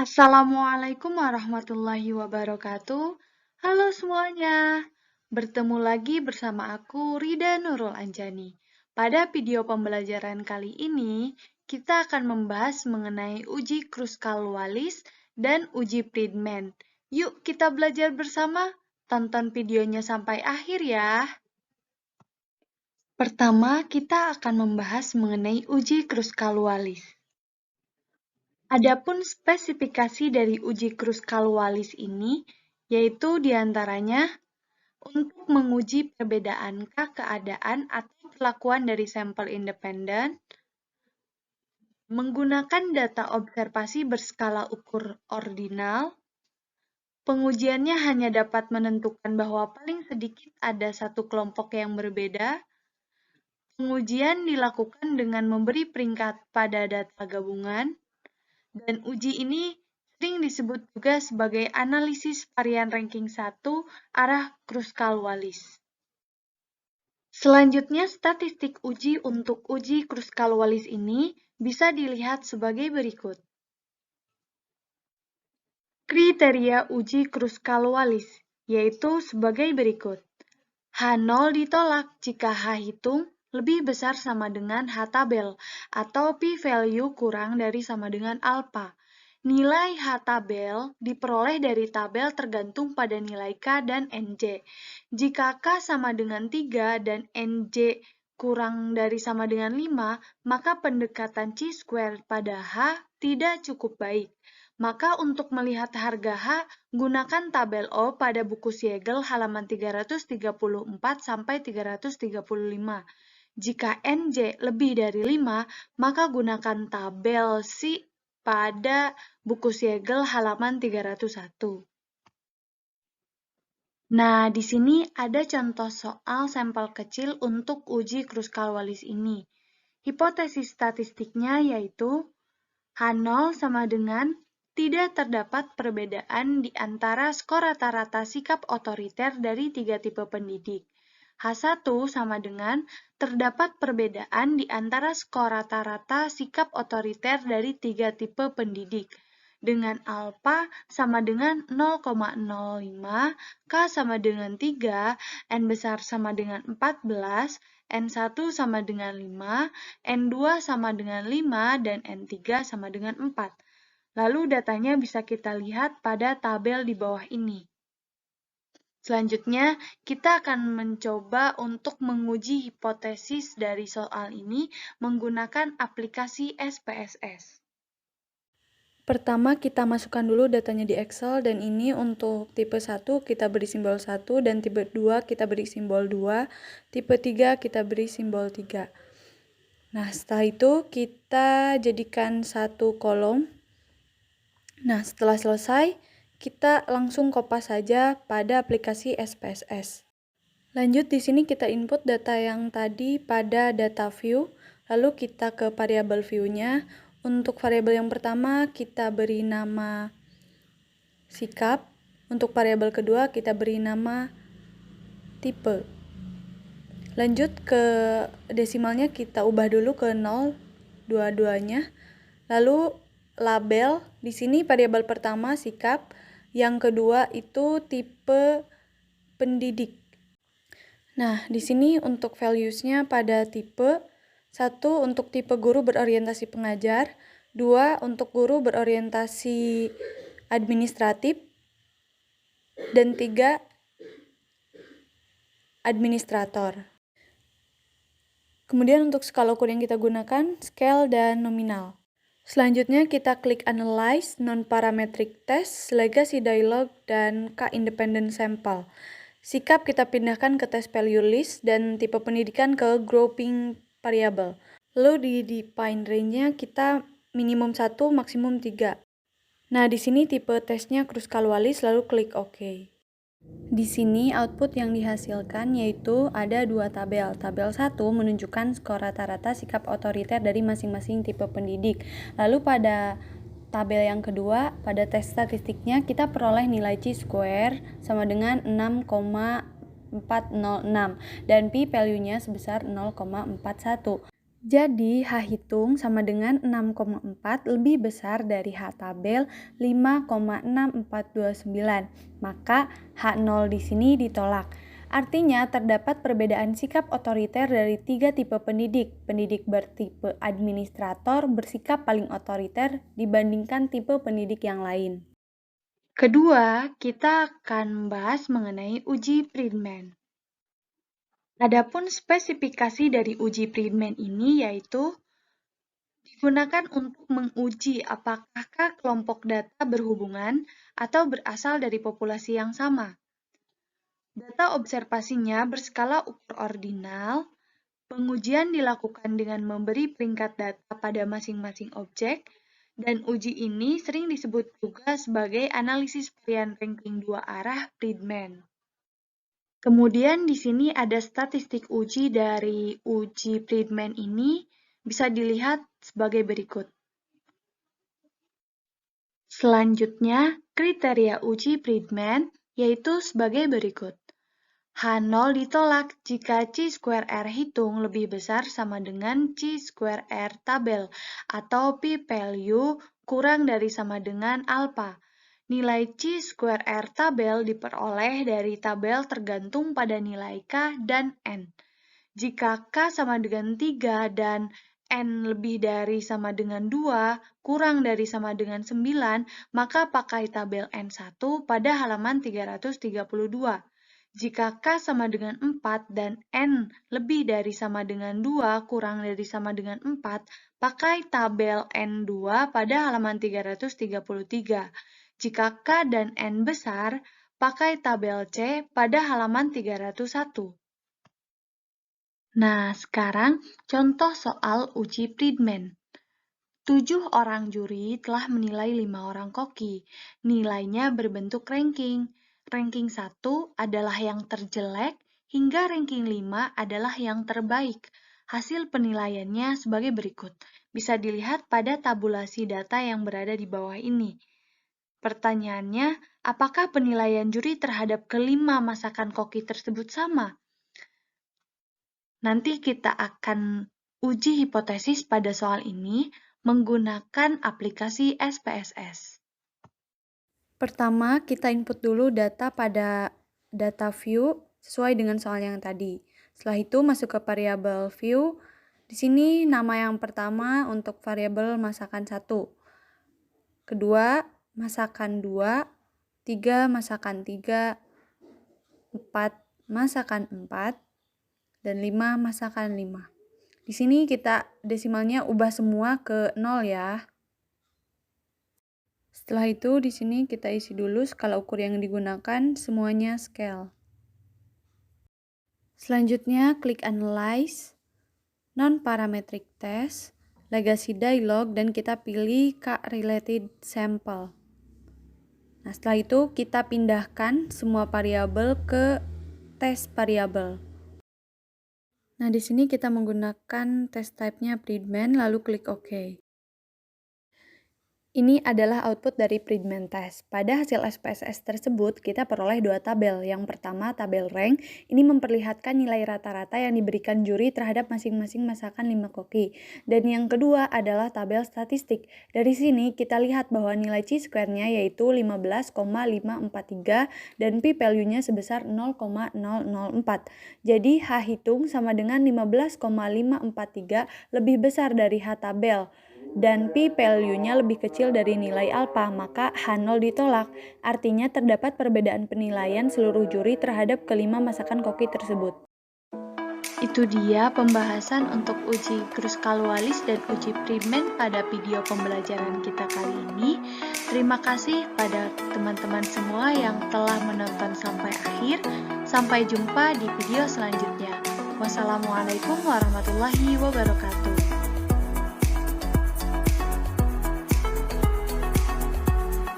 Assalamualaikum warahmatullahi wabarakatuh. Halo semuanya, bertemu lagi bersama aku Rida Nurul Anjani. Pada video pembelajaran kali ini, kita akan membahas mengenai uji Kruskal-Wallis dan uji Friedman. Yuk kita belajar bersama, tonton videonya sampai akhir ya. Pertama, kita akan membahas mengenai uji Kruskal-Wallis. Adapun spesifikasi dari uji Kruskal-Wallis ini, yaitu diantaranya untuk menguji perbedaan keadaan atau perlakuan dari sampel independen, menggunakan data observasi berskala ukur ordinal, pengujiannya hanya dapat menentukan bahwa paling sedikit ada satu kelompok yang berbeda, pengujian dilakukan dengan memberi peringkat pada data gabungan, dan uji ini sering disebut juga sebagai analisis varian ranking 1 arah Kruskal-Wallis. Selanjutnya, statistik uji untuk uji Kruskal-Wallis ini bisa dilihat sebagai berikut. Kriteria uji Kruskal-Wallis, yaitu sebagai berikut. H0 ditolak jika H hitung lebih besar sama dengan H tabel atau p-value kurang dari sama dengan alpha. Nilai H tabel diperoleh dari tabel tergantung pada nilai K dan NJ. Jika K sama dengan 3 dan NJ kurang dari sama dengan 5, maka pendekatan chi-square pada H tidak cukup baik. Maka untuk melihat harga H, gunakan tabel O pada buku Siegel halaman 334 sampai 335. Jika NJ lebih dari 5, maka gunakan tabel C pada buku Siegel halaman 301. Nah, di sini ada contoh soal sampel kecil untuk uji Kruskal-Wallis ini. Hipotesis statistiknya yaitu H0 sama dengan tidak terdapat perbedaan di antara skor rata-rata sikap otoriter dari 3 tipe pendidik. H1 sama dengan terdapat perbedaan di antara skor rata-rata sikap otoriter dari 3 tipe pendidik. Dengan alfa sama dengan 0,05, K sama dengan 3, N besar sama dengan 14, N1 sama dengan 5, N2 sama dengan 5, dan N3 sama dengan 4. Lalu datanya bisa kita lihat pada tabel di bawah ini. Selanjutnya, kita akan mencoba untuk menguji hipotesis dari soal ini menggunakan aplikasi SPSS. Pertama, kita masukkan dulu datanya di Excel, dan ini untuk tipe 1 kita beri simbol 1, dan tipe 2 kita beri simbol 2, tipe 3 kita beri simbol 3. Nah, setelah itu kita jadikan satu kolom. Nah, setelah selesai, kita langsung kopas saja pada aplikasi SPSS. Lanjut, di sini kita input data yang tadi pada data view, lalu kita ke variabel view-nya. Untuk variabel yang pertama, kita beri nama sikap. Untuk variabel kedua, kita beri nama tipe. Lanjut ke desimalnya, kita ubah dulu ke 0, dua-duanya. Lalu label, di sini variabel pertama sikap, yang kedua itu tipe pendidik. Nah, di sini untuk values-nya pada tipe 1 untuk tipe guru berorientasi pengajar, 2 untuk guru berorientasi administratif, dan 3 administrator. Kemudian untuk skala ukur yang kita gunakan, scale dan nominal. Selanjutnya kita klik Analyze, Non-Parametric Test, Legacy Dialog, dan K-Independent Sample. Sikap kita pindahkan ke Test Value List, dan tipe pendidikan ke Grouping Variable. Lalu di Define Range-nya kita minimum 1, maksimum 3. Nah, di sini tipe tesnya Kruskal-Wallis, lalu klik OK. Di sini output yang dihasilkan yaitu ada dua tabel. Tabel 1 menunjukkan skor rata-rata sikap otoriter dari masing-masing tipe pendidik. Lalu pada tabel yang kedua, pada tes statistiknya kita peroleh nilai chi-square sama dengan 6,406 dan p-value-nya sebesar 0,41. Jadi, H hitung sama dengan 6,4 lebih besar dari H tabel 5,6429. Maka H0 di sini ditolak. Artinya terdapat perbedaan sikap otoriter dari 3 tipe pendidik. Pendidik bertipe administrator bersikap paling otoriter dibandingkan tipe pendidik yang lain. Kedua, kita akan membahas mengenai uji Friedman. Adapun spesifikasi dari uji Friedman ini yaitu digunakan untuk menguji apakah kelompok data berhubungan atau berasal dari populasi yang sama. Data observasinya berskala ukur ordinal. Pengujian dilakukan dengan memberi peringkat data pada masing-masing objek, dan uji ini sering disebut juga sebagai analisis varian ranking dua arah Friedman. Kemudian di sini ada statistik uji dari uji Friedman ini bisa dilihat sebagai berikut. Selanjutnya, kriteria uji Friedman yaitu sebagai berikut. H0 ditolak jika chi-square-r hitung lebih besar sama dengan chi-square-r tabel atau p-value kurang dari sama dengan alpha. Nilai chi-square-r tabel diperoleh dari tabel tergantung pada nilai K dan N. Jika K sama dengan 3 dan N lebih dari sama dengan 2, kurang dari sama dengan 9, maka pakai tabel N1 pada halaman 332. Jika K sama dengan 4 dan N lebih dari sama dengan 2, kurang dari sama dengan 4, pakai tabel N2 pada halaman 333. Jika K dan N besar, pakai tabel C pada halaman 301. Nah, sekarang contoh soal uji Friedman. 7 orang juri telah menilai 5 orang koki. Nilainya berbentuk ranking. Ranking 1 adalah yang terjelek, hingga ranking 5 adalah yang terbaik. Hasil penilaiannya sebagai berikut. Bisa dilihat pada tabulasi data yang berada di bawah ini. Pertanyaannya, apakah penilaian juri terhadap kelima masakan koki tersebut sama? Nanti kita akan uji hipotesis pada soal ini menggunakan aplikasi SPSS. Pertama, kita input dulu data pada data view sesuai dengan soal yang tadi. Setelah itu masuk ke variabel view. Di sini nama yang pertama untuk variabel masakan 1. Kedua, masakan 2. 3, masakan 3. 4, masakan 4. Dan 5, masakan 5. Di sini kita desimalnya ubah semua ke 0 ya. Setelah itu di sini kita isi dulu skala ukur yang digunakan, semuanya scale. Selanjutnya klik Analyze, Non-Parametric Test, Legacy Dialog, dan kita pilih K-Related Sample. Nah, setelah itu kita pindahkan semua variabel ke test variabel. Nah, di sini kita menggunakan test type-nya Friedman, lalu klik OK. Ini adalah output dari Friedman test. Pada hasil SPSS tersebut, kita peroleh dua tabel. Yang pertama, tabel rank. Ini memperlihatkan nilai rata-rata yang diberikan juri terhadap masing-masing masakan 5 koki. Dan yang kedua adalah tabel statistik. Dari sini, kita lihat bahwa nilai chi-square-nya yaitu 15,543 dan p-value-nya sebesar 0,004. Jadi, H hitung sama dengan 15,543 lebih besar dari H tabel. Dan p-value-nya lebih kecil dari nilai alpha, maka H0 ditolak. Artinya terdapat perbedaan penilaian seluruh juri terhadap kelima masakan koki tersebut. Itu dia pembahasan untuk uji Kruskal-Wallis dan uji Friedman pada video pembelajaran kita kali ini. Terima kasih pada teman-teman semua yang telah menonton sampai akhir. Sampai jumpa di video selanjutnya. Wassalamualaikum warahmatullahi wabarakatuh.